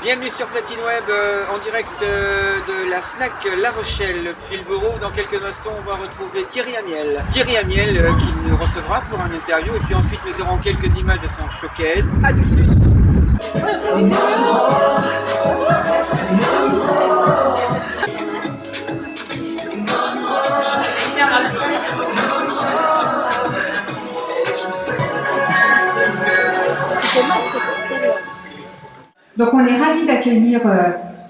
Bienvenue sur Platine Web en direct de la FNAC La Rochelle, puis le bureau. Dans quelques instants, on va retrouver Thierry Amiel. Thierry Amiel qui nous recevra pour une interview et puis ensuite nous aurons quelques images de son showcase. A tout de suite. Donc on est ravis d'accueillir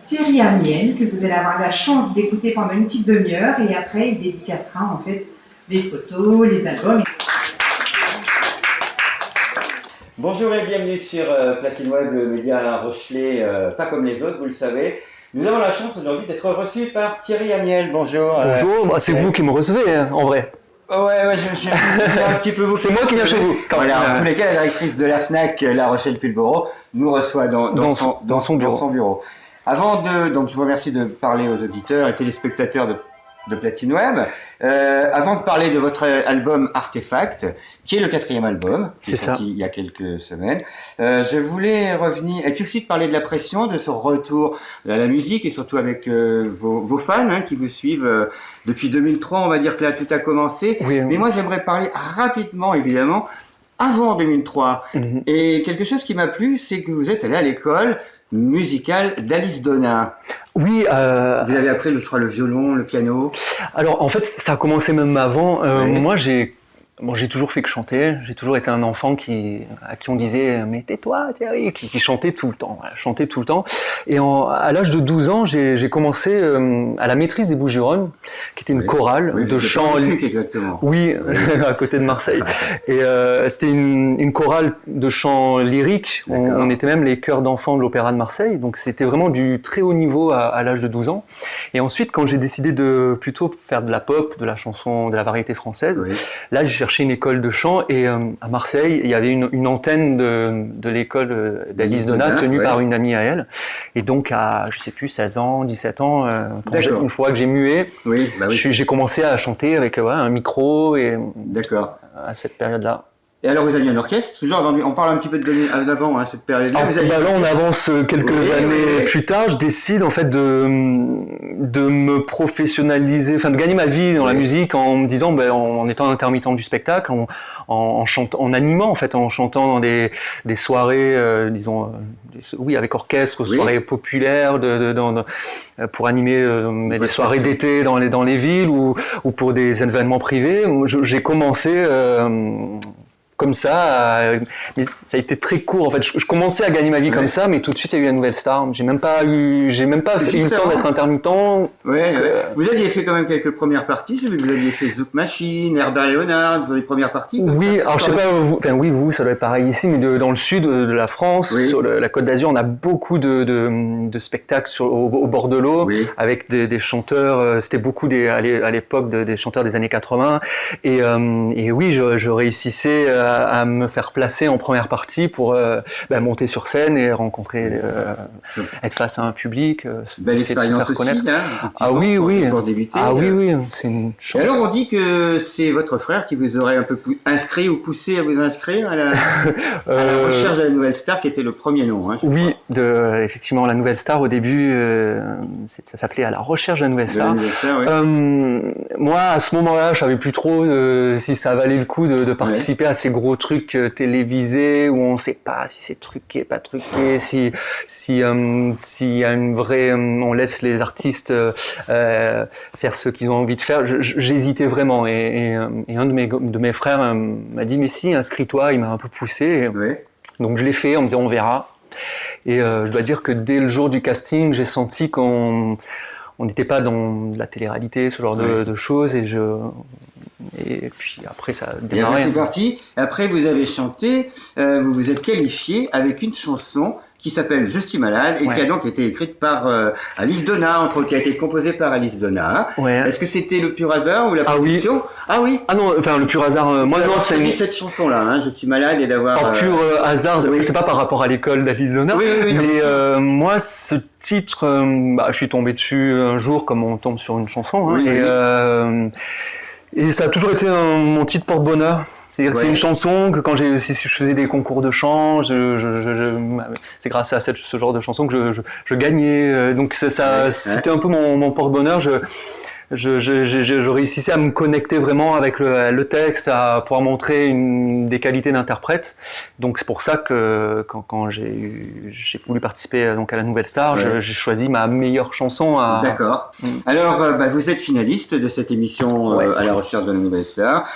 Thierry Amiel, que vous allez avoir la chance d'écouter pendant une petite demi-heure, et après il dédicacera en fait les photos, les albums. Bonjour et bienvenue sur Platine Web, le média rochelais, pas comme les autres, vous le savez. Nous avons la chance aujourd'hui d'être reçus par Thierry Amiel. Bonjour. Bonjour, c'est vous qui me recevez en vrai. Ouais, c'est un petit peu vous. C'est moi qui viens chez vous. Voilà, en tous les cas, la directrice de la FNAC La Rochelle-Pulboro nous reçoit dans son bureau. Donc je vous remercie de parler aux auditeurs et téléspectateurs de Platine Web. Avant de parler de votre album Artefact, qui est le 4e album, qui est sorti il y a quelques semaines, je voulais revenir, et puis aussi de parler de la pression, de ce retour à la musique, et surtout avec vos fans qui vous suivent depuis 2003, on va dire que là tout a commencé. Oui. Mais moi j'aimerais parler rapidement, évidemment, avant 2003. Et quelque chose qui m'a plu, c'est que vous êtes allé à l'école musicale d'Alice Donna. Oui. Vous avez appris, je crois, le violon, le piano. Alors en fait, ça a commencé même avant. Moi, j'ai toujours fait que chanter. J'ai toujours été un enfant à qui on disait mais tais-toi Thierry, qui chantait tout le temps, voilà, chantait tout le temps. Et à l'âge de 12 ans, j'ai commencé à la maîtrise des Bouches-du-Rhône, qui était une chorale de chant. Exactement. Oui, à côté de Marseille. Et c'était une chorale de chant lyrique. On était même les chœurs d'enfants de l'Opéra de Marseille. Donc c'était vraiment du très haut niveau à l'âge de 12 ans. Et ensuite, quand j'ai décidé de plutôt faire de la pop, de la chanson, de la variété française, là j'ai cherché une école de chant, et à Marseille, il y avait une antenne de l'école d'Alice Donna tenue par une amie à elle. Et donc à, je sais plus, 16 ans, 17 ans, une fois que j'ai mué, j'ai commencé à chanter avec un micro, et à cette période-là. Et alors vous aviez un orchestre, toujours on parle un petit peu d'avant, cette période-là. Là on avance quelques années plus tard. Je décide en fait de me professionnaliser, enfin de gagner ma vie dans la musique en me disant, en étant intermittent du spectacle, en chantant, en animant en fait, en chantant dans des soirées, avec orchestre, soirées populaires, pour animer des soirées d'été dans les villes ou pour des événements privés. J'ai commencé comme ça, mais ça a été très court en fait. Je commençais à gagner ma vie comme ça, mais tout de suite il y a eu la Nouvelle Star. J'ai même pas eu le temps d'être intermittent. Vous aviez fait quand même quelques premières parties. J'ai vu que vous aviez fait Zouk Machine, Herbert Léonard, vous avez premières parties. Oui, alors je sais pas, vous, ça doit être pareil ici, mais dans le sud de la France, sur la Côte d'Azur, on a beaucoup de spectacles au bord de l'eau, avec des chanteurs. C'était beaucoup à l'époque des chanteurs des années 80. Et oui, je réussissais à me faire placer en première partie pour monter sur scène et rencontrer, être face à un public, belle expérience aussi, connaître. Pour débuter. Oui, c'est une chance. Et alors on dit que c'est votre frère qui vous aurait un peu inscrit ou poussé à vous inscrire à la recherche de la Nouvelle Star, qui était le premier nom. Effectivement, la Nouvelle Star au début, ça s'appelait À la recherche de la Nouvelle Star. Moi, à ce moment-là, je savais plus trop si ça valait le coup de participer à ces gros trucs télévisés où on sait pas si c'est truqué, pas truqué, si y a une vraie, on laisse les artistes faire ce qu'ils ont envie de faire. J'hésitais vraiment, et un de mes frères m'a dit mais si, inscris-toi. Il m'a un peu poussé, donc je l'ai fait en me disant on verra. Et je dois dire que dès le jour du casting, j'ai senti qu'on n'était pas dans la télé-réalité, ce genre de choses, et puis après ça a démarré. Et c'est parti. Après vous avez chanté, vous vous êtes qualifié avec une chanson qui s'appelle Je suis malade, et qui a donc été écrite par Alice Donna, qui a été composée par Alice Donna. Est-ce que c'était le pur hasard ou la production? Ah non, enfin le pur hasard, moi non, c'est cette chanson-là, Je suis malade, et d'avoir... En pur hasard, c'est pas par rapport à l'école d'Alice Donna, mais moi ce titre, je suis tombé dessus un jour comme on tombe sur une chanson, et ça a toujours été mon titre porte-bonheur. C'est-à-dire que c'est une chanson que quand si je faisais des concours de chant, c'est grâce à ce genre de chanson que je gagnais. Donc c'était un peu mon porte-bonheur. Je réussissais à me connecter vraiment avec le texte, à pouvoir montrer des qualités d'interprète. Donc c'est pour ça que quand j'ai voulu participer donc à la Nouvelle Star, j'ai choisi ma meilleure chanson. D'accord. Alors vous êtes finaliste de cette émission à la recherche de la Nouvelle Star.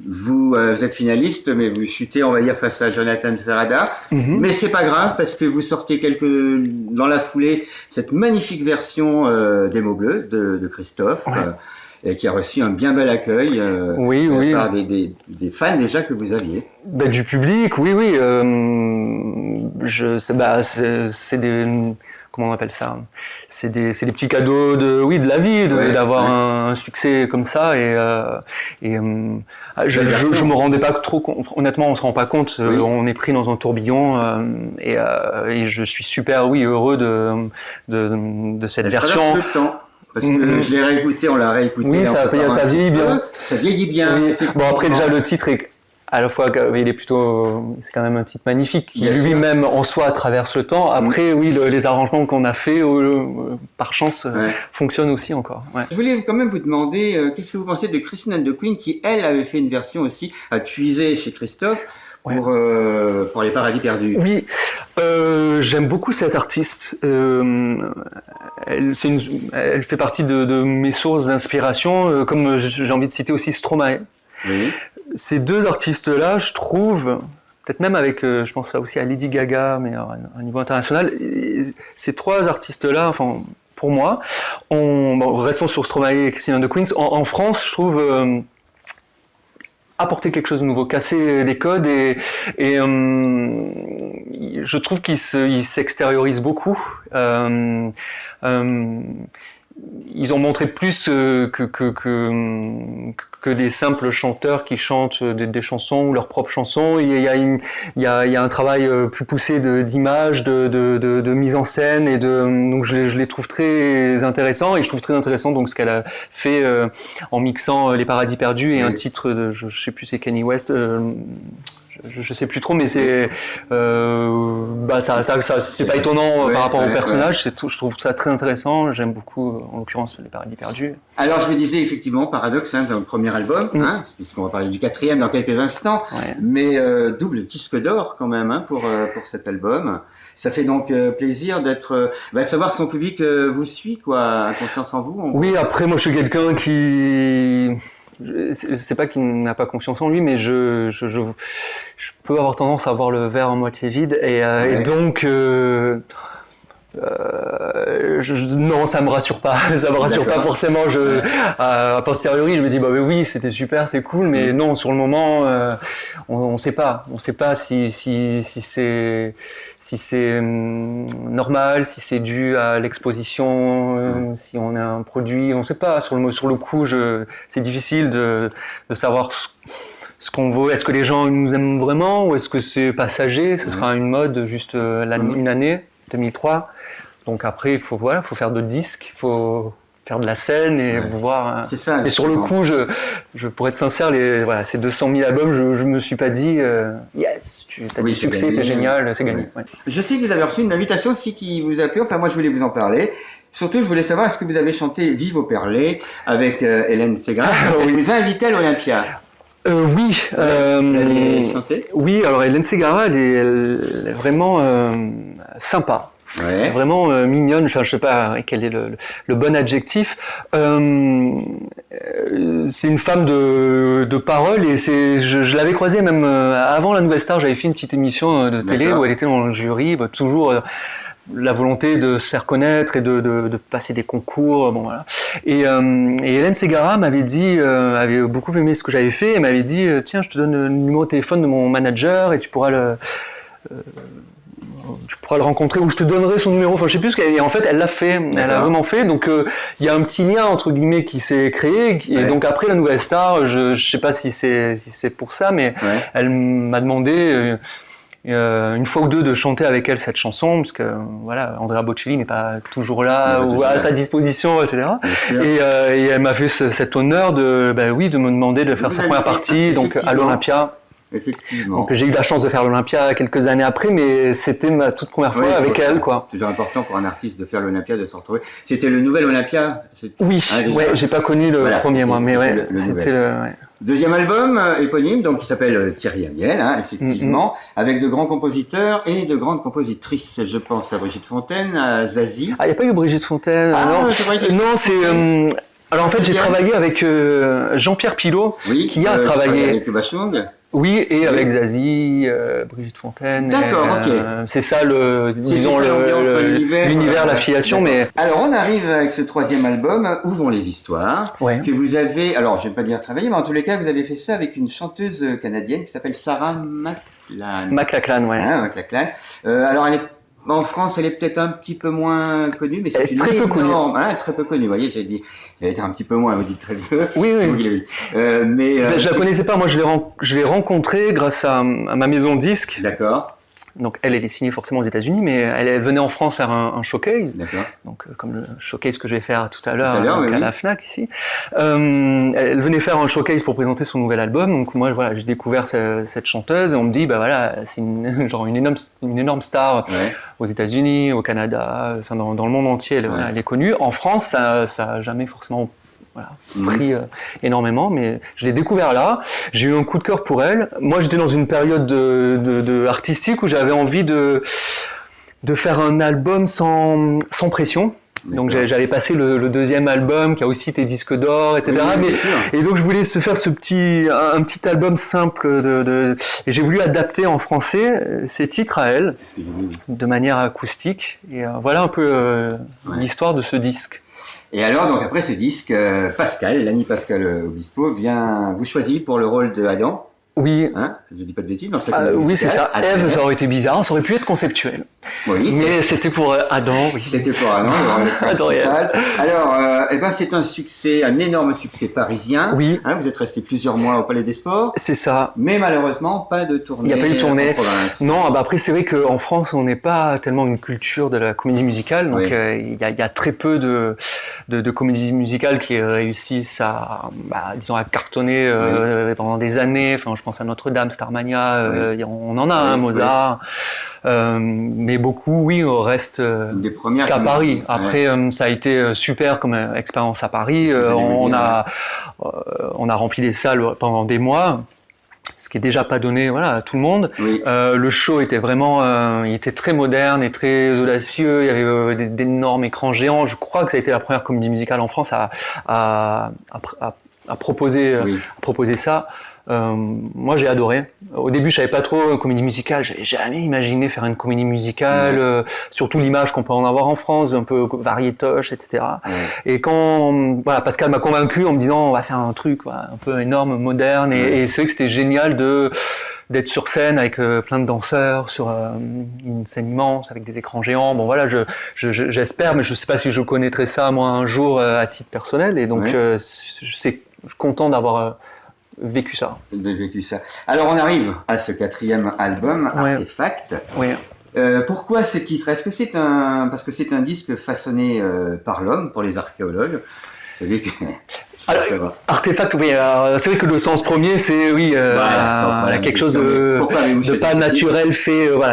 Vous êtes finaliste, mais vous chutez, on va dire, face à Jonathan Serrada. Mais c'est pas grave, parce que vous sortez dans la foulée, cette magnifique version des mots bleus de Christophe, et qui a reçu un bien bel accueil par des fans déjà que vous aviez. Du public, oui. C'est des... Comment on appelle ça ? C'est des petits cadeaux de la vie, d'avoir un succès comme ça. Je me rendais pas trop compte. Honnêtement, on se rend pas compte. On est pris dans un tourbillon et je suis super, heureux de cette version. Le temps. Parce que je l'ai réécouté, on l'a réécouté. Oui, ça vieillit bien. Ça vieillit bien. Oui. Bon, après déjà le titre est à la fois, il est plutôt, c'est quand même un titre magnifique qui lui-même en soi traverse le temps. Après, les arrangements qu'on a fait par chance fonctionnent aussi encore. Je voulais quand même vous demander, qu'est-ce que vous pensez de Christine and the Queen qui, elle, avait fait une version aussi à puiser chez Christophe pour les Paradis Perdus. Oui, j'aime beaucoup cette artiste. Elle fait partie de mes sources d'inspiration, comme j'ai envie de citer aussi Stromae. Oui. Ces deux artistes-là, je trouve, peut-être même avec, je pense aussi à Lady Gaga, mais à un niveau international, ces trois artistes-là, enfin, pour moi, restons sur Stromae et Christine and the Queens, en France, je trouve apporter quelque chose de nouveau, casser les codes et je trouve qu'ils s'extériorisent beaucoup. Ils ont montré plus que des simples chanteurs qui chantent des chansons ou leurs propres chansons. Il y a un travail plus poussé d'image, de mise en scène et donc je les trouve très intéressants et je trouve très intéressant donc ce qu'elle a fait en mixant Les Paradis Perdus et un titre de je sais plus c'est Kanye West. Je sais plus trop, mais c'est c'est pas étonnant par rapport au personnage. Je trouve ça très intéressant. J'aime beaucoup, en l'occurrence, Les Paradis Perdus. Alors je me disais effectivement paradoxe, dans le premier album, puisqu'on va parler du quatrième dans quelques instants, mais double disque d'or quand même pour cet album. Ça fait donc plaisir d'être, savoir que son public vous suit, quoi, a confiance en vous. Oui, après moi je suis quelqu'un qui c'est pas qu'il n'a pas confiance en lui, mais je peux avoir tendance à voir le verre en moitié vide et donc non, ça me rassure pas forcément. A posteriori, je me dis oui, c'était super, c'est cool, mais non, sur le moment, on sait pas si c'est normal, si c'est dû à l'exposition, si on a un produit, on sait pas. Sur le coup, c'est difficile de savoir ce qu'on vaut. Est-ce que les gens nous aiment vraiment ou est-ce que c'est passager? Ce sera une mode juste une année. 2003. Donc après, il faut faire de disques, il faut faire de la scène et voir. C'est ça. Et sur le coup, pour être sincère, ces 200 000 albums, je me suis pas dit yes, tu as du succès, t'es génial, c'est gagné. Ouais. Je sais que vous avez reçu une invitation aussi qui vous a plu. Enfin, moi, je voulais vous en parler. Surtout, je voulais savoir, est-ce que vous avez chanté Vive au Perlé avec Hélène Segarra? Elle vous a invité à l'Olympia. Oui. Oui, alors Hélène Segarra, elle est vraiment sympa. Ouais. Vraiment mignonne, enfin, je sais pas quel est le bon adjectif. C'est une femme de parole et je l'avais croisée même avant la Nouvelle Star. J'avais fait une petite émission de télé où elle était dans le jury, toujours la volonté de se faire connaître et de passer des concours, voilà. Et Hélène Segarra m'avait dit, avait beaucoup aimé ce que j'avais fait, et m'avait dit tiens, je te donne le numéro de téléphone de mon manager et tu pourras le rencontrer, ou je te donnerai son numéro, enfin je sais plus ce qu'elle a dit. En fait elle l'a fait, elle a vraiment fait, donc il y a un petit lien entre guillemets qui s'est créé, et donc après la Nouvelle Star, je sais pas si c'est pour ça, mais elle m'a demandé une fois ou deux de chanter avec elle cette chanson, parce que Andrea Bocelli n'est pas toujours là ou à sa disposition, etc. Et elle m'a fait cet honneur de me demander de faire sa première partie, donc à l'Olympia. Effectivement. Donc j'ai eu la chance de faire l'Olympia quelques années après, mais c'était ma toute première fois avec elle, quoi. C'est toujours important pour un artiste de faire l'Olympia, de se retrouver. C'était le nouvel Olympia? Oui, j'ai pas connu le premier, moi, mais c'était le... Deuxième album éponyme, donc qui s'appelle Thierry Amiel, effectivement, avec de grands compositeurs et de grandes compositrices. Je pense à Brigitte Fontaine, à Zazie. Ah, il n'y a pas eu Brigitte Fontaine, non. C'est vrai non, c'est... alors en fait, j'ai travaillé avec Jean-Pierre Pilot, qui a travaillé avec Bachung. Oui, et avec Zazie, Brigitte Fontaine. D'accord, ok. C'est ça l'univers, l'affiliation. Mais alors on arrive avec ce troisième album, Où vont les histoires, que vous avez, alors je vais pas dire travaillé, mais en tous les cas vous avez fait ça avec une chanteuse canadienne qui s'appelle Sarah McLachlan. McLachlan, McLachlan. Alors en France, elle est peut-être un petit peu moins connue, mais c'est une très peu connue. Très peu connue. Vous voyez, j'allais dire un petit peu moins, vous dites très peu. Oui. Mais je la connaissais pas. Moi, je l'ai rencontrée grâce à ma maison de disques. D'accord. Donc elle est signée forcément aux États-Unis, mais elle venait en France faire un showcase. D'accord. Donc comme le showcase que je vais faire tout à l'heure à la Fnac ici. Elle venait faire un showcase pour présenter son nouvel album. Donc moi j'ai découvert cette chanteuse et on me dit c'est une énorme star aux États-Unis, au Canada, enfin dans le monde entier. Elle est connue. En France, ça a jamais forcément pris énormément, mais je l'ai découvert là. J'ai eu un coup de cœur pour elle. Moi, j'étais dans une période de artistique où j'avais envie de faire un album sans pression. Donc j'allais passer le deuxième album qui a aussi été disque d'or, etc. Et donc je voulais faire un petit album simple et j'ai voulu adapter en français ces titres à elle de manière acoustique. Et voilà un peu l'histoire de ce disque. Et alors, donc après ce disque, Lanny Pascal Obispo vous choisit pour le rôle de Adam. Oui. Je dis pas de bêtises dans cette oui, c'est ça. Ève, ça aurait été bizarre, ça aurait pu être conceptuel. Oui, mais c'était pour Adam, oui. C'était pour Adam, le principal. Alors, c'est un succès, un énorme succès parisien. Oui. Vous êtes resté plusieurs mois au Palais des Sports. C'est ça. Mais malheureusement, pas de tournée. Il n'y a pas eu de tournée. En province. Non, après, c'est vrai qu'en France, on n'est pas tellement une culture de la comédie musicale. Donc, il y a très peu de comédies musicales qui réussissent à cartonner pendant des années. Enfin, je pense à Notre-Dame, Starmania, on en a, Mozart. Mais beaucoup, restent qu'à Paris. Après, ça a été super comme expérience à Paris. On a rempli les salles pendant des mois, ce qui est déjà pas donné à tout le monde. Le show était vraiment, il était très moderne et très audacieux. Il y avait d'énormes écrans géants. Je crois que ça a été la première comédie musicale en France à proposer ça. Moi j'ai adoré. Au début je savais pas trop comédie musicale, j'avais jamais imaginé faire une comédie musicale, surtout l'image qu'on peut en avoir en France, un peu variétoche, etc. Et quand Pascal m'a convaincu en me disant on va faire un truc un peu énorme, moderne, et c'est vrai que c'était génial d'être sur scène avec plein de danseurs sur une scène immense avec des écrans géants. Bon voilà, j'espère, mais je sais pas si je connaîtrai ça moi un jour à titre personnel, et donc je suis content d'avoir vécu ça. Alors on arrive à ce quatrième album, Artefact. Oui. Pourquoi ce titre? Est-ce que parce que c'est un disque façonné par l'homme, pour les archéologues? Artefact, c'est vrai que le sens premier, c'est quelque chose de pas naturel,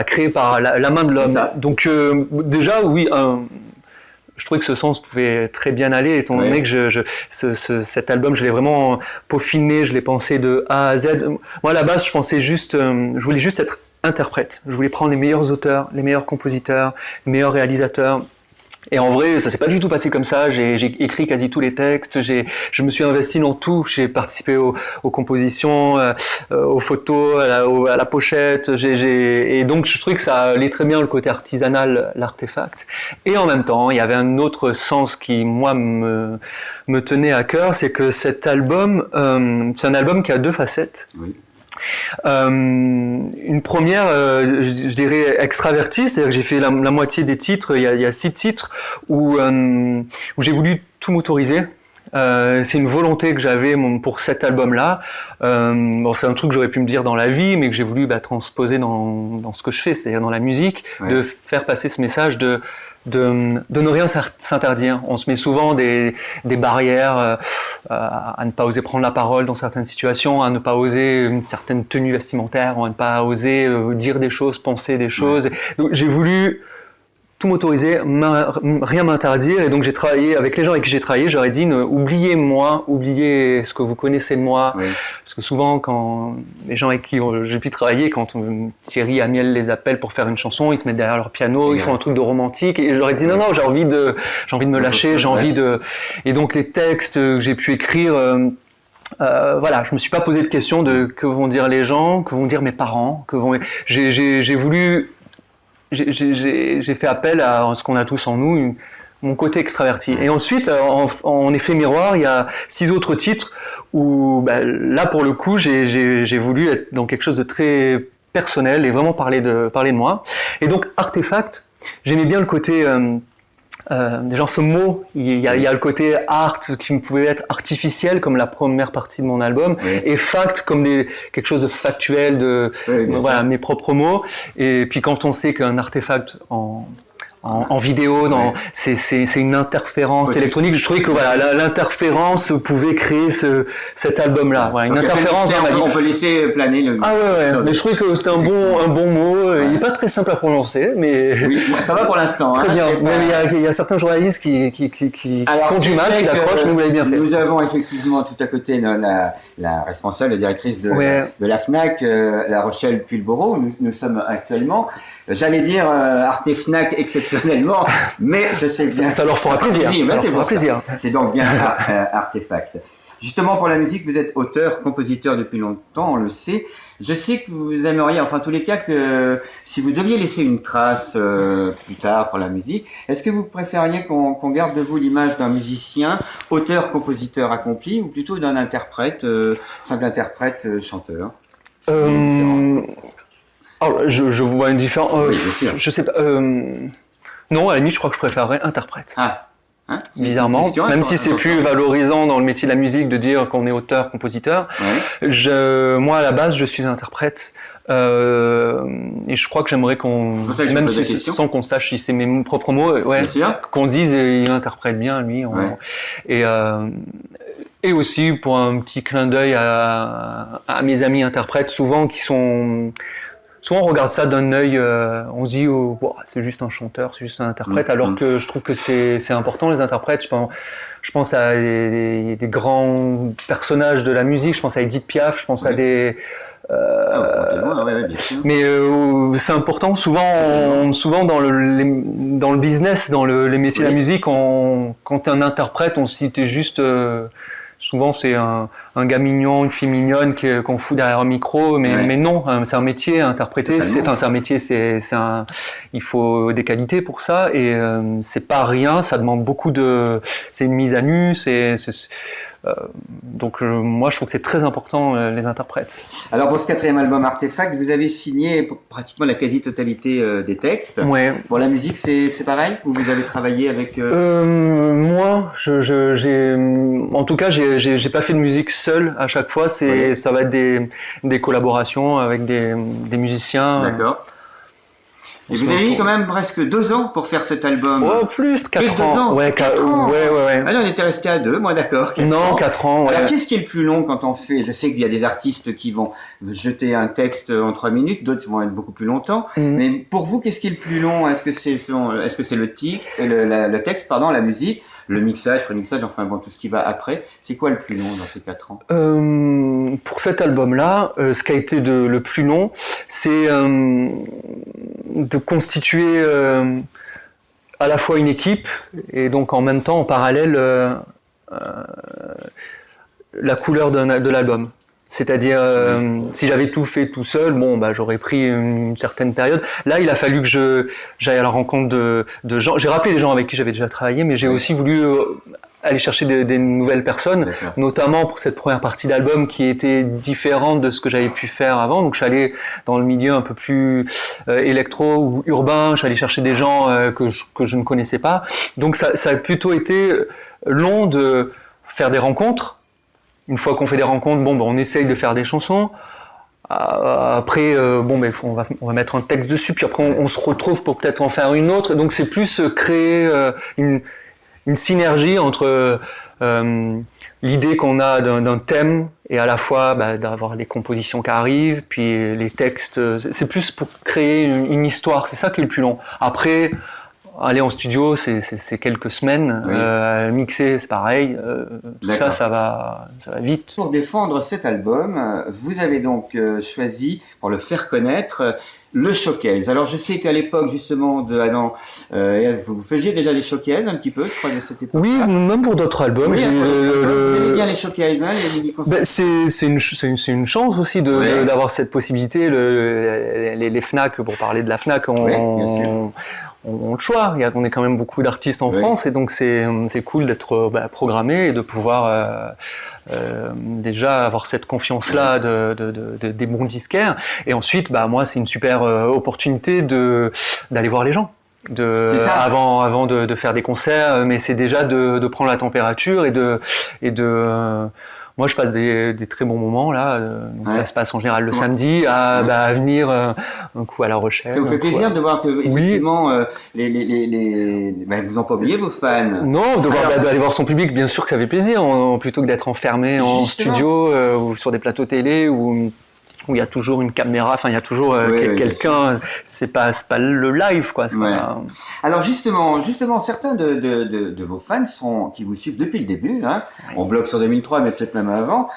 créé par la main de l'homme. Donc déjà, je trouvais que ce sens pouvait très bien aller, étant donné que cet album, je l'ai vraiment peaufiné, je l'ai pensé de A à Z. Moi, à la base, je voulais juste être interprète. Je voulais prendre les meilleurs auteurs, les meilleurs compositeurs, les meilleurs réalisateurs. Et en vrai, ça s'est pas du tout passé comme ça. J'ai écrit quasi tous les textes. Je me suis investi dans tout. J'ai participé aux compositions, aux photos, à la pochette. Et donc, je trouvais que ça allait très bien le côté artisanal, l'artefact. Et en même temps, il y avait un autre sens qui, moi, me tenait à cœur. C'est que cet album, c'est un album qui a deux facettes. Oui. Une première, je dirais extravertie, c'est-à-dire que j'ai fait la moitié des titres. Il y a 6 titres où j'ai voulu tout m'autoriser. C'est une volonté que j'avais pour cet album-là. C'est un truc que j'aurais pu me dire dans la vie, mais que j'ai voulu transposer dans ce que je fais, c'est-à-dire dans la musique, de faire passer ce message de de ne rien s'interdire. On se met souvent des barrières à ne pas oser prendre la parole dans certaines situations, à ne pas oser une certaine tenue vestimentaire, à ne pas oser dire des choses, penser des choses. Donc j'ai voulu tout m'autoriser, rien m'interdire, et donc j'ai travaillé avec les gens avec qui j'ai travaillé, j'aurais dit oubliez moi, oubliez ce que vous connaissez de moi, parce que souvent quand les gens avec qui j'ai pu travailler, quand Thierry Amiel les appelle pour faire une chanson, ils se mettent derrière leur piano, ils font un truc de romantique, et j'aurais dit non, j'ai envie de me lâcher, j'ai envie de... Et donc les textes que j'ai pu écrire... voilà, je me suis pas posé de questions de que vont dire les gens, que vont dire mes parents, j'ai voulu... J'ai fait appel à ce qu'on a tous en nous, mon côté extraverti. Et ensuite, en effet miroir, il y a 6 autres titres où, là, pour le coup, j'ai voulu être dans quelque chose de très personnel et vraiment parler de moi. Et donc, Artefact, j'aimais bien le côté... déjà ce mot, il y a le côté art qui pouvait être artificiel comme la première partie de mon album, et fact comme quelque chose de factuel, voilà, mes propres mots. Et puis quand on sait qu'un artefact en vidéo, c'est une interférence électronique. Je trouvais que voilà, l'interférence pouvait créer cet album-là. Voilà, une interférence. On peut laisser planer le. Ah ouais. Mais je trouvais que c'était un bon mot. Ouais. Il n'est pas très simple à prononcer, mais. Oui, ça va pour l'instant. Très bien. Mais il y a certains journalistes qui ont du mal, qui l'accrochent, mais vous l'avez bien fait. Nous avons effectivement tout à côté la responsable, la directrice de la FNAC, La Rochelle Pulboro. Nous sommes actuellement, j'allais dire Arte FNAC exceptionnellement, mais je sais bien. Ça leur fera plaisir. Ça leur fera plaisir. C'est donc bien Artefact. Justement, pour la musique, vous êtes auteur, compositeur depuis longtemps, on le sait. Je sais que vous aimeriez, enfin, en tous les cas, que si vous deviez laisser une trace plus tard pour la musique, est-ce que vous préfériez qu'on garde de vous l'image d'un musicien, auteur, compositeur accompli, ou plutôt d'un interprète, simple interprète, chanteur? Alors, je vois une différence. Oui, bien sûr. Je sais pas. Non, à la limite, je crois que je préférerais interprète. Ah. Hein, bizarrement, même si c'est plus valorisant dans le métier de la musique de dire qu'on est auteur, compositeur. Moi, à la base, je suis interprète. Et je crois que j'aimerais même sans qu'on sache si c'est mes propres mots, qu'on dise il interprète bien lui. Et aussi pour un petit clin d'œil à mes amis interprètes, souvent on regarde ça d'un œil, on se dit c'est juste un chanteur, c'est juste un interprète, alors que je trouve que c'est important les interprètes. Je pense à des grands personnages de la musique, je pense à Edith Piaf, je pense à des... mais c'est important, souvent dans le business, dans les métiers de la musique, quand t'es un interprète, on se dit t'es juste... souvent c'est un gars mignon, une fille mignonne qu'on fout derrière un micro, mais non, c'est un métier, interpréter, c'est un métier, il faut des qualités pour ça, et c'est pas rien, ça demande beaucoup c'est une mise à nu, donc moi je trouve que c'est très important les interprètes. Alors pour ce 4e album Artefact, vous avez signé pratiquement la quasi-totalité des textes. Pour la musique c'est pareil, ou vous avez travaillé avec moi en tout cas j'ai pas fait de musique seul à chaque fois, ça va être des collaborations avec des musiciens. D'accord. Et vous avez mis quand même presque 2 ans pour faire cet album. Oh, plus 4 ans. Ouais, 4 ans. Ouais. Ah non, on était resté à 2, moi d'accord. 4 ans, Alors, qu'est-ce qui est le plus long quand on fait? Je sais qu'il y a des artistes qui vont jeter un texte en 3 minutes, d'autres vont être beaucoup plus longtemps. Mais pour vous, qu'est-ce qui est le plus long? Est-ce que c'est le titre, le texte, pardon, la musique, le mixage, pré-mixage, enfin bon, tout ce qui va après? C'est quoi le plus long dans ces 4 ans? Pour cet album-là, ce qui a été le plus long, c'est de constituer à la fois une équipe et donc en même temps en parallèle la couleur de l'album. C'est-à-dire si j'avais tout fait tout seul, j'aurais pris une certaine période. Là, il a fallu que j'aille à la rencontre de gens. J'ai rappelé les gens avec qui j'avais déjà travaillé, mais j'ai aussi voulu aller chercher des nouvelles personnes, notamment pour cette première partie d'album qui était différente de ce que j'avais pu faire avant. Donc je suis allé dans le milieu un peu plus électro ou urbain, je suis allé chercher des gens que je ne connaissais pas. Donc ça a plutôt été long de faire des rencontres. Une fois qu'on fait des rencontres, on essaye de faire des chansons. Après, mais on va mettre un texte dessus, puis après on se retrouve pour peut-être en faire une autre. Donc c'est plus créer une synergie entre l'idée qu'on a d'un thème et à la fois d'avoir les compositions qui arrivent, puis les textes. C'est plus pour créer une histoire. C'est ça qui est le plus long. Après, aller en studio, c'est quelques semaines. Oui. Mixer, c'est pareil. Ça va vite. Pour défendre cet album, vous avez donc choisi, pour le faire connaître, le showcase. Alors je sais qu'à l'époque justement de Adam, vous faisiez déjà des showcases un petit peu, je crois, de cette époque. Oui, même pour d'autres albums. Oui, vous aimez bien les showcases, hein, les mini-concerts. C'est une chance aussi d'avoir cette possibilité. Les Fnac, pour parler de la Fnac, on le choix. On est quand même beaucoup d'artistes en France, et donc c'est cool d'être programmé et de pouvoir déjà avoir cette confiance-là des bons disquaires. Et ensuite, moi, c'est une super opportunité d'aller voir les gens. Avant de faire des concerts, mais c'est déjà de prendre la température et de moi, je passe des très bons moments là. Donc ça se passe en général le samedi à venir un coup à La Rochelle. Ça vous fait plaisir de voir que effectivement vous en pas oublier vos fans. Non, d'aller voir son public, bien sûr que ça fait plaisir, plutôt que d'être enfermé en studio ou sur des plateaux télé où il y a toujours une caméra, il y a toujours quelqu'un. C'est pas le live, quoi. Alors justement, certains de vos fans qui vous suivent depuis le début, on bloque sur 2003, mais peut-être même avant,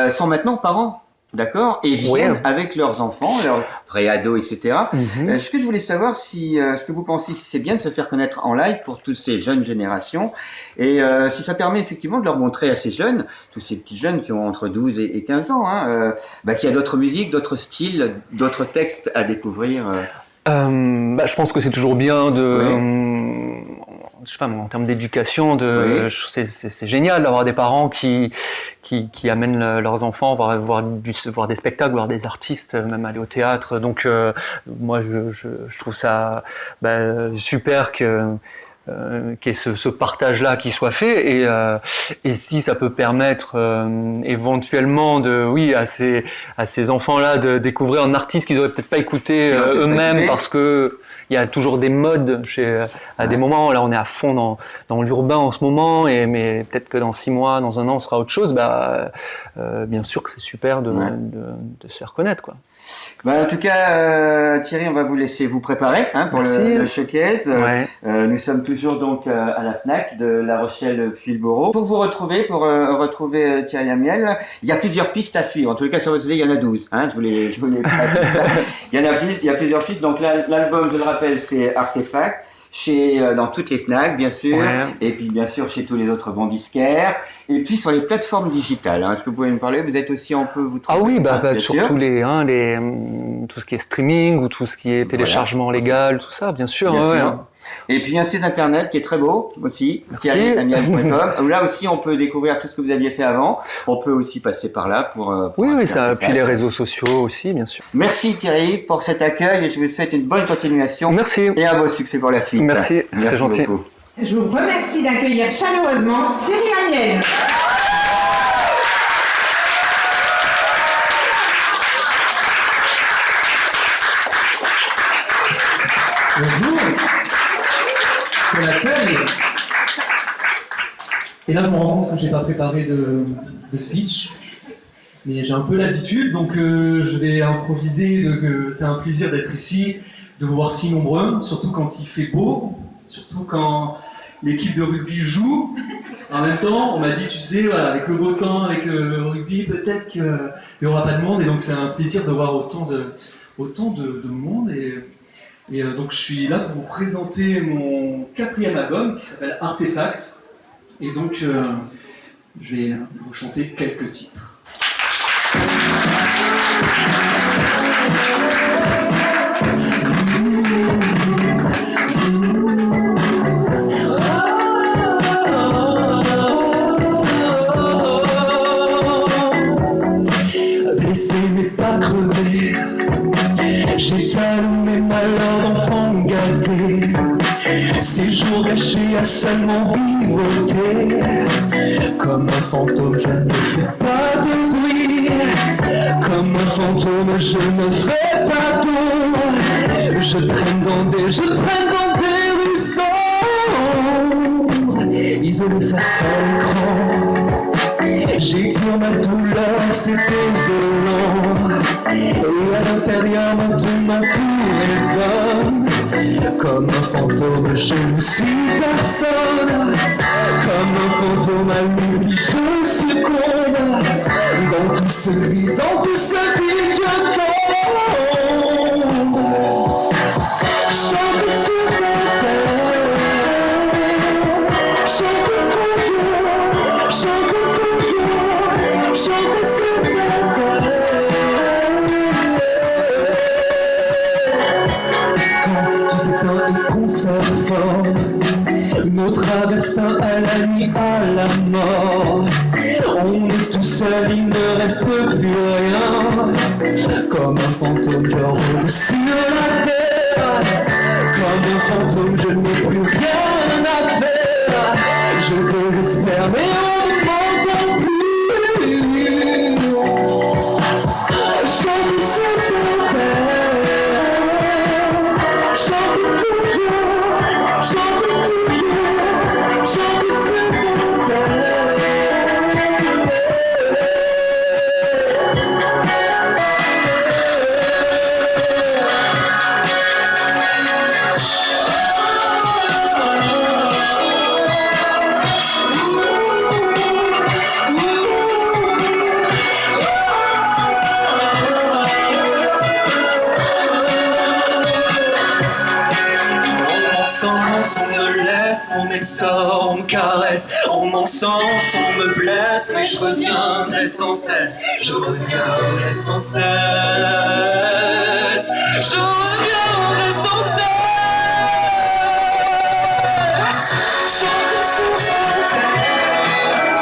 sont maintenant parents. D'accord, et viennent avec leurs enfants, leurs pré-ados, etc. Ce que je voulais savoir, ce que vous pensez, si c'est bien de se faire connaître en live pour toutes ces jeunes générations, et si ça permet effectivement de leur montrer à ces jeunes, tous ces petits jeunes qui ont entre 12 et 15 ans, qu'il y a d'autres musiques, d'autres styles, d'autres textes à découvrir. Je pense que c'est toujours bien je sais pas, en termes d'éducation, c'est génial d'avoir des parents qui amènent leurs enfants voir des spectacles, voir des artistes, même aller au théâtre. Donc moi je trouve ça super qu'il y ait ce partage-là qui soit fait, et si ça peut permettre éventuellement à ces enfants-là de découvrir un artiste qu'ils auraient peut-être pas écouté eux-mêmes, parce que il y a toujours des modes à des moments. Là, on est à fond dans l'urbain en ce moment, mais peut-être que dans 6 mois, dans 1 an, on sera autre chose. Bien sûr que c'est super de se faire connaître, quoi. En tout cas, Thierry, on va vous laisser vous préparer pour le showcase. Nous sommes toujours donc à la Fnac de La Rochelle-Puy-le-Beau. Pour vous retrouver, Thierry Amiel, il y a plusieurs pistes à suivre. En tout cas, sur votre CV, il y en a 12. Je voulais passer ça. Il y a plusieurs pistes. Donc l'album, je le rappelle, c'est Artefact. Dans toutes les Fnac, bien sûr, et puis bien sûr chez tous les autres bons disquaires, et puis sur les plateformes digitales. Est-ce que vous pouvez me parler? vous êtes aussi un peu, vous trouvez? Sur tous tout ce qui est streaming ou tout ce qui est téléchargement légal, tout ça, bien sûr. Et puis un site internet qui est très beau aussi, thierryamiel.com, où là aussi on peut découvrir tout ce que vous aviez fait avant. On peut aussi passer par là pour ça. Puis les réseaux sociaux aussi, bien sûr. Merci Thierry pour cet accueil, et je vous souhaite une bonne continuation. Merci. Et un beau succès pour la suite. Merci c'est gentil. Beaucoup. Je vous remercie d'accueillir chaleureusement Thierry Amiel. Bonjour. Quel accueil. Et là, je me rends compte que j'ai pas préparé de speech, mais j'ai un peu l'habitude, donc je vais improviser. C'est un plaisir d'être ici, de vous voir si nombreux, surtout quand il fait beau, surtout quand l'équipe de rugby joue. En même temps, on m'a dit, tu sais, avec le beau temps, avec le rugby, peut-être qu'il n'y aura pas de monde, et donc c'est un plaisir de voir autant de monde. Et donc je suis là pour vous présenter mon 4e album qui s'appelle Artefact. Et donc je vais vous chanter quelques titres. Blessé mais pas crevé, j'étale mes malheurs d'enfant gâté. Ces jours gâchés à seulement vivoter. Comme un fantôme, je ne fais pas de bruit. Comme un fantôme, je ne fais pas d'ombre. Je traîne dans des rues sombres, isolé face à l'écran. J'étire ma douleur, c'est désolant. Et à l'intérieur, maintenant tout résonne. Comme un fantôme, je ne suis personne. Comme un fantôme à lui, je succombe. Dans tout ce vide, je tombe. Chante sur cette terre, chante toujours, chante sur cette terre. Quand tout s'éteint et qu'on s'affole, nous traversons à la nuit, à la mort. On est tout seul, il ne reste plus rien. Comme un fantôme, je rôde sur la terre. Comme un fantôme, je n'ai plus rien à faire. Je désespère, mais on ne m'entend plus. Chante sur cette terre, chante toujours, chante sur cette terre. On m'essore, on me caresse, on m'encense, on me blesse, mais je reviendrai sans cesse, je reviendrai sans cesse, je reviendrai sans cesse. Chante sur cette terre,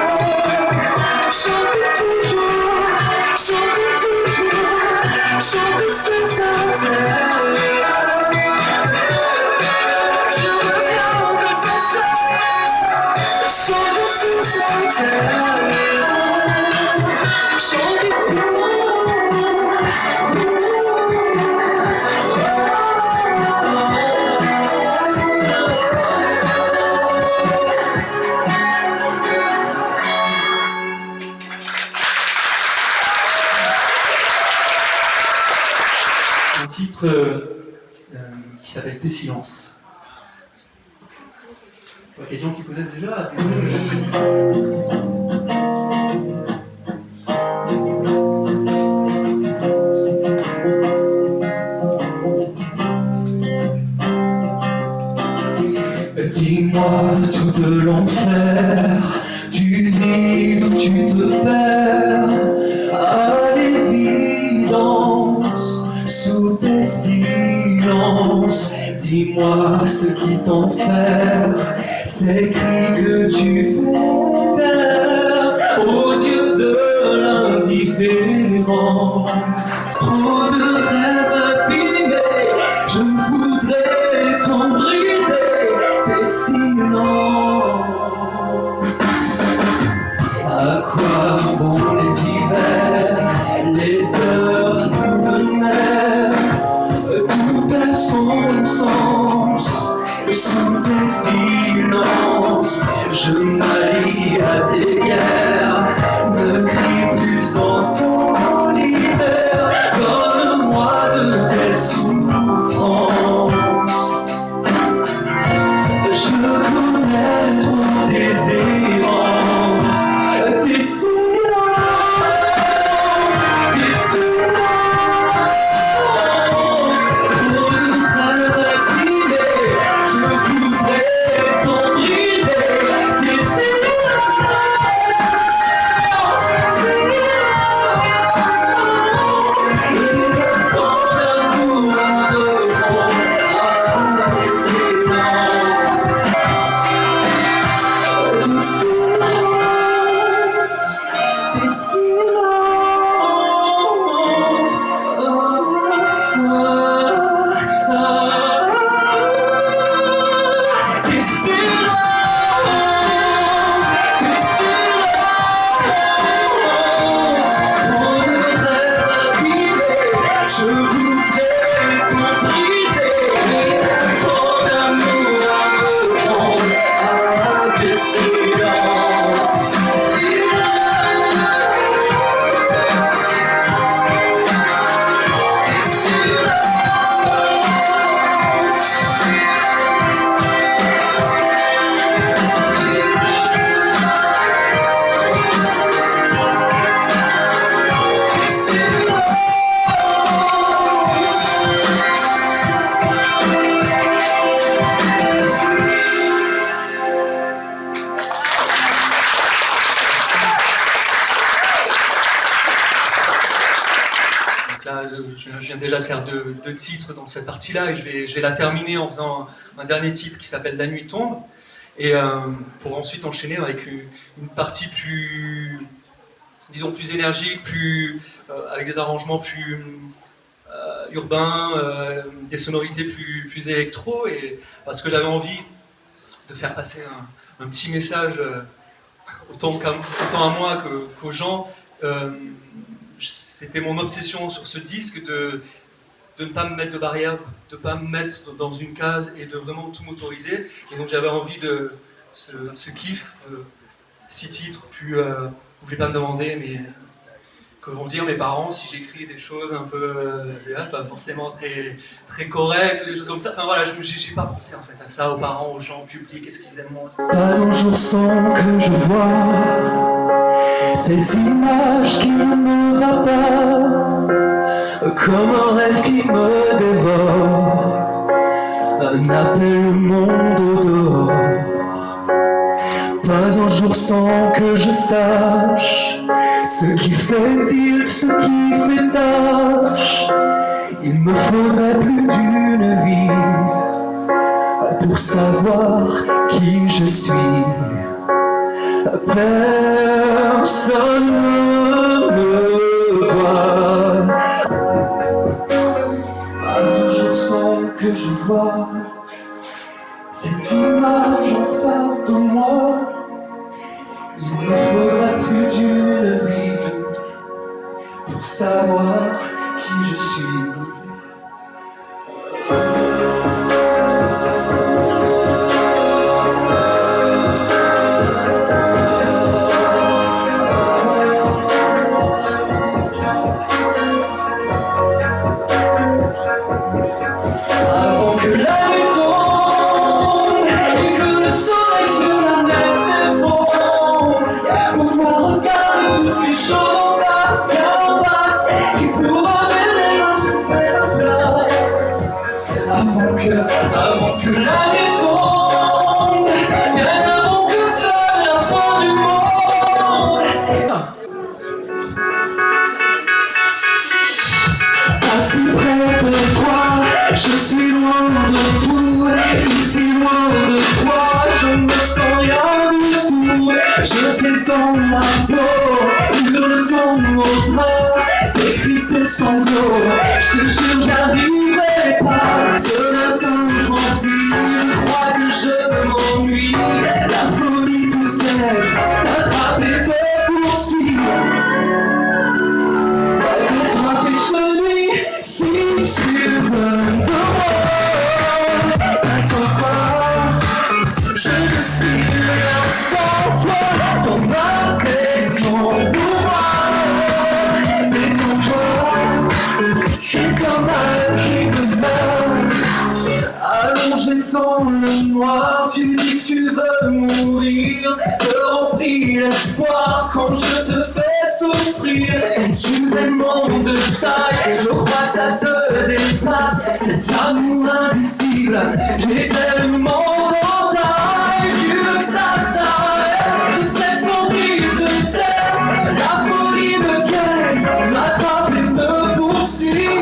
chante toujours, chante sur cette terre. Un titre qui s'appelle Tes silences. Il y a des gens qui connaissent déjà. Dis-moi tout de l'enfer, du vide où tu te perds, à l'évidence, sous tes silences. Dis-moi ce qui t'enferme, ces cris que tu fais taire aux yeux de l'indifférent. Trop de rêves abîmés, je voudrais t'en briser tes silences. À quoi bon les hivers, les heures à bout de mer, tout perd son sens sous tes silences. Je m'allie à tes guerres, ne crie plus en solitaire, donne-moi de tes souffrances. Je connais trop tes errances, tes silences, tes silences. Trop de rêves abîmés, je voudrais t'en briser tes silences. je viens déjà de faire deux titres dans cette partie-là et je vais la terminer en faisant un dernier titre qui s'appelle La nuit tombe et pour ensuite enchaîner avec une partie plus, disons, plus énergique, avec des arrangements plus urbains, des sonorités plus électro et parce que j'avais envie de faire passer un petit message autant à moi qu'aux gens. C'était mon obsession sur ce disque de ne pas me mettre de barrière, de ne pas me mettre dans une case et de vraiment tout m'autoriser. Et donc j'avais envie de ce kiff, 6 titres, vous ne voulez pas me demander, mais que vont dire mes parents si j'écris des choses un peu, pas forcément très, très correctes, des choses comme ça. Enfin voilà, j'ai pas pensé en fait à ça, aux parents, aux gens, au public, est-ce qu'ils aiment moi. Pas un jour sans que je vois cette image qui ne me va pas, comme un rêve qui me dévore, un appel au monde au dehors. Pas un jour sans que je sache ce qui fait tilt, ce qui fait tâche. Il me faudrait plus d'une vie pour savoir qui je suis. Personne ne me voit. Pas un jour sans que je vois cette image en face de moi. Il me faudra plus d'une vie pour savoir qui je suis. Avant que la nuit tombe, bien avant que c'est la fin du monde. Assis près de toi, je suis loin de tout. Ici loin de toi, je ne me sens rien du tout. Je t'ai dans la peau, hurle dans mon bras, écris tes sanglots. Je te jure, j'arriverai pas. Ce matin, je m'enfuis, je crois que je m'ennuie. La folie te guette, t'attraper te poursuit. Laisse-moi tes nuit, si tu veux de moi. Attends quoi? Je ne suis rien sans toi. Ton bras, c'est son pouvoir. Détends-toi, c'est un mal qui me bat. Allongé dans le noir, tu dis que tu veux mourir. Te remplis l'espoir quand je te fais souffrir. Tu me demandes de taille, je crois que ça te dépasse. Cet amour indicible, j'ai tellement d'entaille. Tu veux que ça s'arrête, je cesse mon prise de tête. La folie me guette, m'attrape et me poursuit.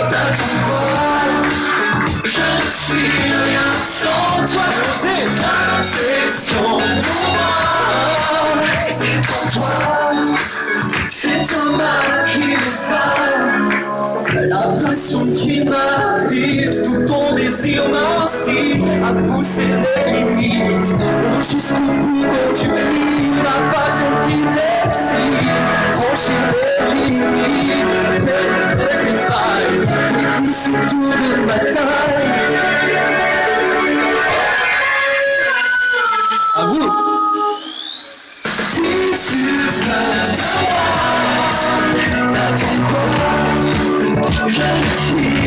T'attends quoi? Je ne suis rien sans toi. C'est l'obsession pour moi. Détends-toi, c'est un mal qui me fait. L'impression qui m'habite, tout ton désir m'incite à pousser les limites. Jusqu'au bout quand tu cries, ma façon qui t'excite. Franchir les limites, pénétrer tes failles, tes cuisses autour de ma taille. À vous. Si tu veux t'attends quoi? Je suis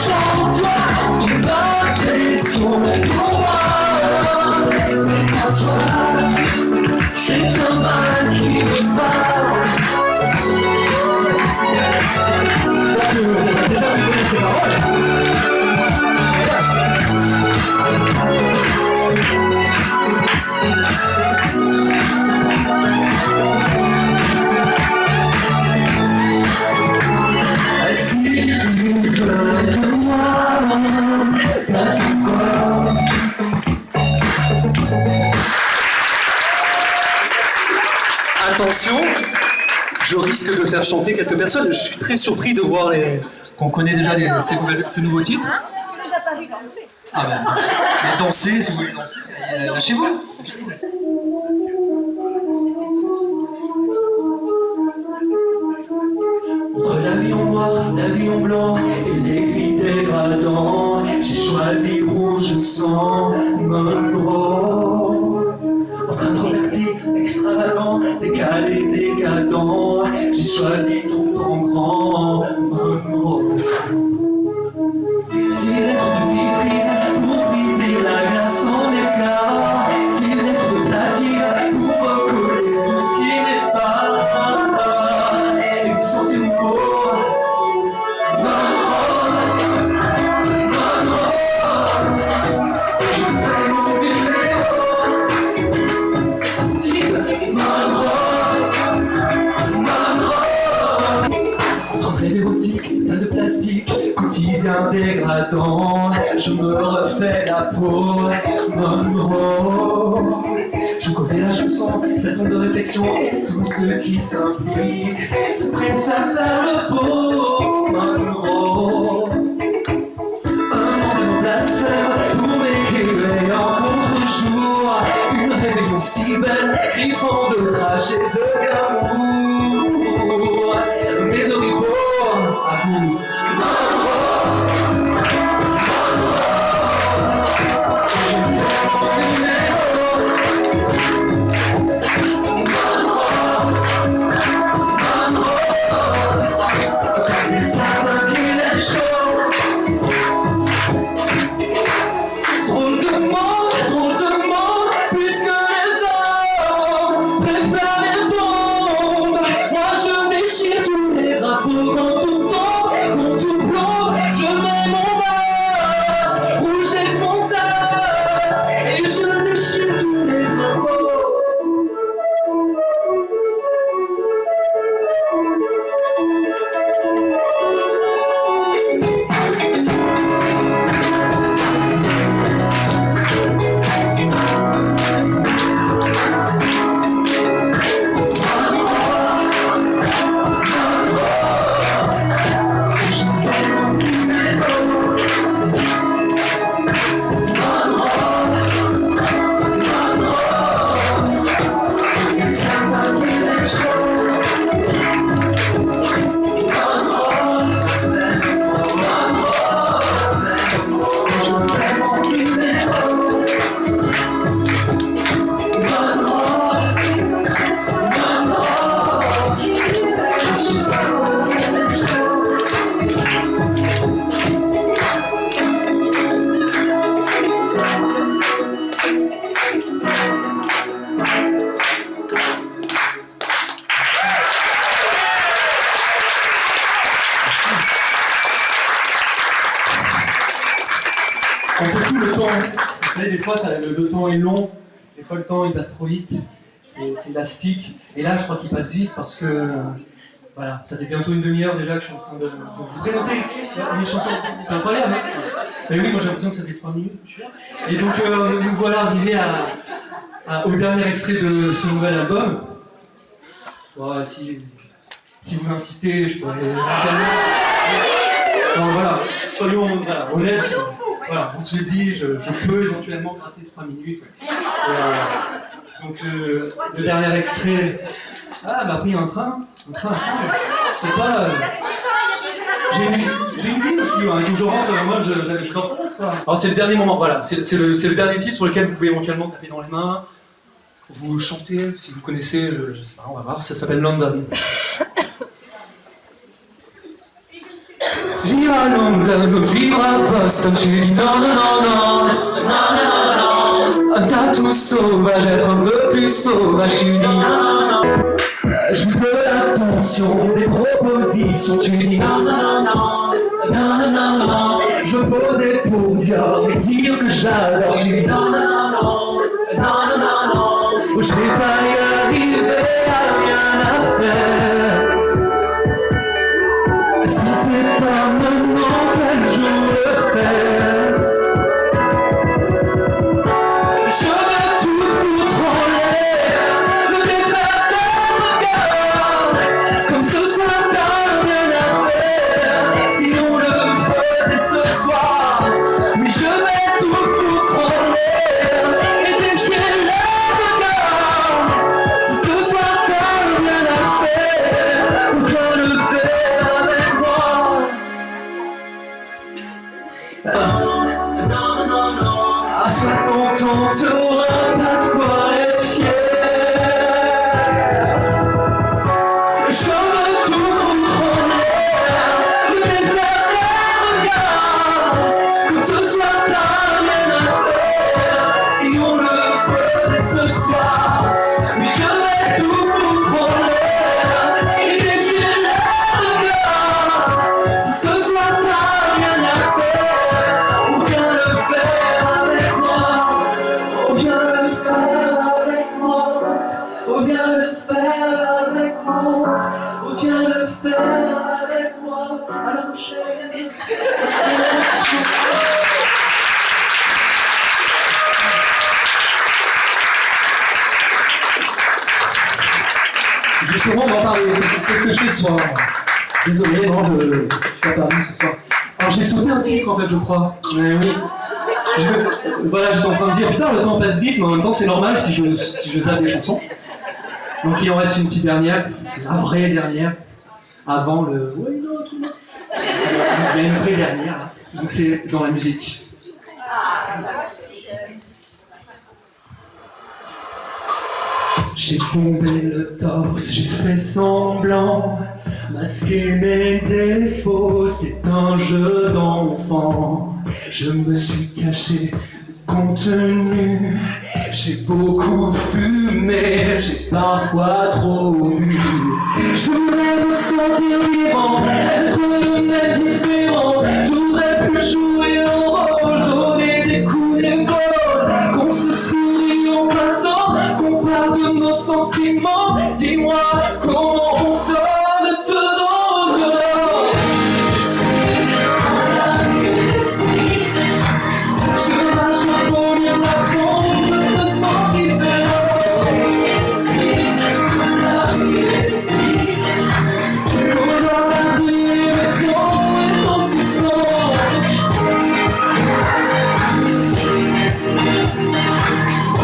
sans toi. Ton bras, c'est son pouvoir. Détends-toi, c'est un mal qui me va. Déjà, vous connaissez ces paroles. Attention, je risque de faire chanter quelques personnes. Je suis très surpris de voir qu'on connaît déjà ces nouveaux titres. On les a pas vus danser. Ah ben, dansez, si vous voulez danser, lâchez-vous. Entre la vie en noir, la vie en blanc et les gris dégradants, j'ai choisi rouge sang Monroe. Entre introverti, extravagant, décalé, décadent, j'ai choisi tout en grand Monroe. Ces lettres de vitrine pour briser la glace en éclats, ces lettres de platine pour recoller sur ce qui n'est pas. Et vous sentez mon corps, je fais mon numéro, son titre, entre rêve érotique, tas de plastique, quotidien dégradant, je me refais la peau, Monroe. Je connais la chanson, ça tombe de réflexion, et tous ceux qui s'impliquent, je préfère faire le beau, Monroe. Un nom de blasphème pour m'écrire en contre-jour, une rébellion si belle, griffant de trajet de glamour. Mes oripeaux, à vous. On sait tout le temps. Vous savez, des fois, le temps est long, des fois, le temps il passe trop vite. C'est élastique. Et là, je crois qu'il passe vite parce que. Voilà, ça fait bientôt une demi-heure déjà que je suis en train de vous présenter mes chansons. C'est incroyable, hein. Mais oui, moi j'ai l'impression que ça fait 3 minutes. Et donc, nous voilà arrivés au dernier extrait de ce nouvel album. Bon, si vous insistez, je pourrais éventuellement. Non, voilà, soyons honnêtes. Voilà, on se le dit, je peux éventuellement gratter 3 minutes. Donc, le dernier extrait. Ah, bah après, un train. C'est pas. J'ai une vie aussi, hein. Il faut que je rentre, moi j'avais peur. Alors, c'est le dernier moment, voilà. C'est le dernier titre sur lequel vous pouvez éventuellement taper dans les mains. Vous chantez, si vous connaissez, je sais pas, on va voir, ça s'appelle London. Vivre à London, vivre à Boston, tu dis non, non, non, non, non, non, non. Un tatou sauvage, être un peu plus sauvage, tu dis non, non, non. Je veux de l'attention, des propositions, tu dis non, non, non, non, non, non, non. Je posais pour Dior et dire que j'adore, tu dis non, non, non, non, non, non, non. Je vais pas y arriver, à rien à faire. Si c'est pas maintenant, quel jour le faire? Je veux tout foutre en l'air, le désert me faire avec moi. Oh, viens le faire avec moi. Oh, viens le faire avec moi. À la prochaine. Justement, on va parler. Qu'est-ce que je fais ce soir? Désolé, non, je suis à Paris ce soir. Alors, j'ai sauté un titre en fait, je crois. Mais oui. Voilà, j'étais en train de dire, putain, le temps passe vite, mais en même temps, c'est normal si je zappe des chansons. Donc, il en reste une petite dernière, la vraie dernière, avant le. Ouais, non, tout le monde. Il y a une vraie dernière, là. Donc, c'est dans la musique. J'ai tombé le torse, j'ai fait semblant, masquer mes défauts, c'est un jeu d'enfant. Je me suis caché, contenu, j'ai beaucoup fumé, j'ai parfois trop bu. Je voudrais me sentir vivant, être le différent, je voudrais plus jouer un rôle, donner des coups d'épaule, qu'on se sourie en passant, qu'on parle de nos sentiments. Dis-moi comment on sonne dedans dehors. Je marche pour lire la fond, je me sens différent. Comme dans la rue, le temps est en suspens.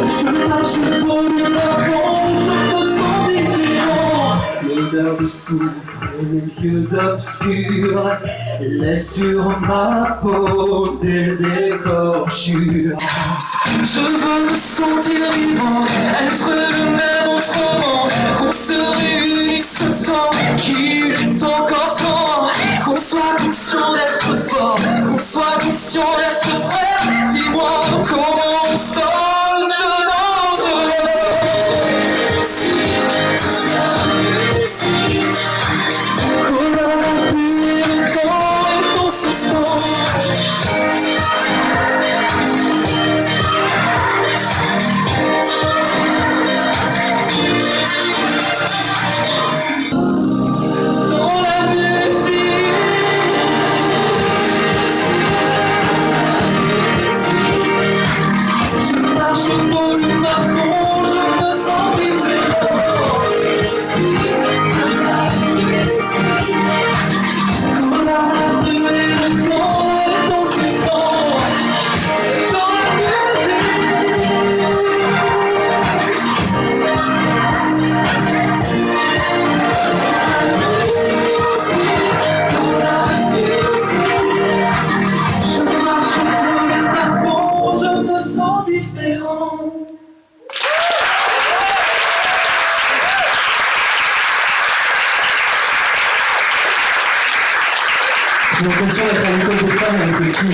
Je marche pour lire la fond, je me sens différent. L'odeur de soufre et les yeux obscurs laisse sur ma peau des écorchures. Je veux me sentir vivant, être le même autrement, qu'on se réunisse autant qu'il est encore temps, qu'on soit conscient d'être fort, qu'on soit conscient d'être frère. Dis-moi comment on sort dedans dehors. Comme la pluie, le temps est en suspens. Dans la musique, je marche au volume à fond, je me sens différent. Comme la rue et le temps est en suspens. Dans la je marche au volume à fond, je me sens différent. J'ai l'impression d'être à l'école des femmes avec le team.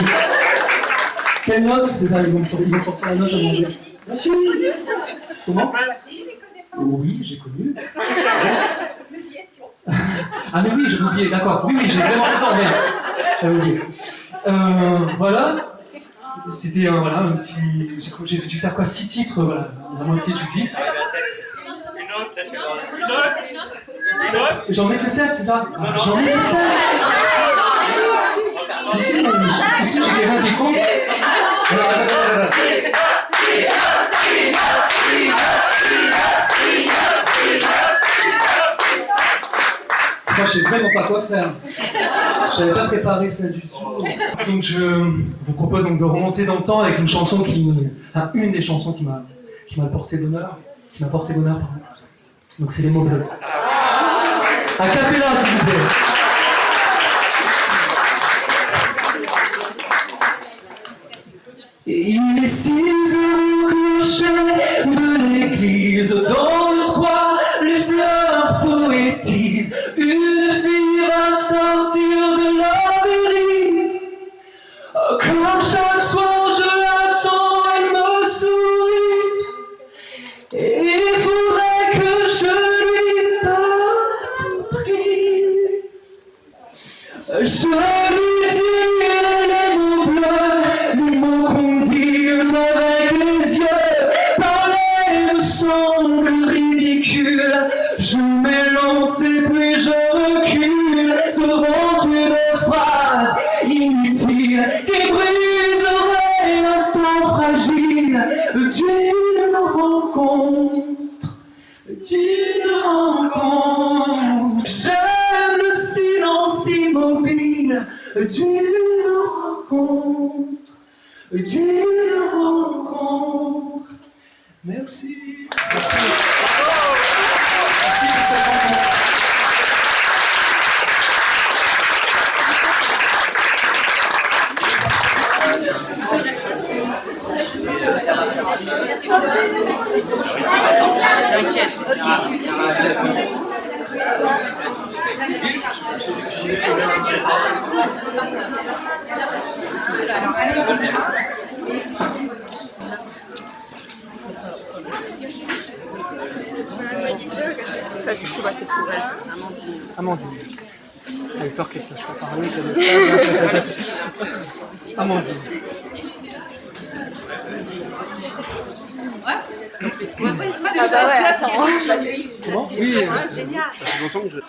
Quelle note? Ils vont sortir la note à manger. Monsieur. Comment? Oui, j'ai connu. Ah mais oui, j'ai oublié, d'accord. Oui, j'ai vraiment fait ça en vrai. J'avais oublié. Voilà. C'était voilà, un petit. J'ai dû faire quoi? 6 titres, voilà. La moitié du 10. J'en ai fait 7, c'est ça? J'en ai fait 7. Si, j'ai quelqu'un qui compte. Moi, je sais vraiment pas quoi faire. J'avais pas préparé ça du tout. Donc, je vous propose donc de remonter dans le temps avec une chanson enfin, une des chansons qui m'a porté bonheur. Pardon. Donc, c'est Les Mots Bleus. A cappella, s'il vous plaît. Il est 6 heures au clocher de l'église, dans le square, les fleurs poétisent. Une fille va sortir de la mairie. Comme chaque soir, je l'attends, elle me sourit. Et il faudrait que je lui parle tout prix. Je lui dis les mots bleus, les mots qu'on dit avec d'une rencontre. J'aime le silence immobile d'une rencontre. D'une rencontre. Merci. Merci. Merci pour cette rencontre. Ça, tu vois, c'est pour elle, Amandine. Amandine. J'avais peur qu'elle sache pas parler, qu'elle sache. Amandine. Comment ? Oui, génial. Ça fait longtemps que je...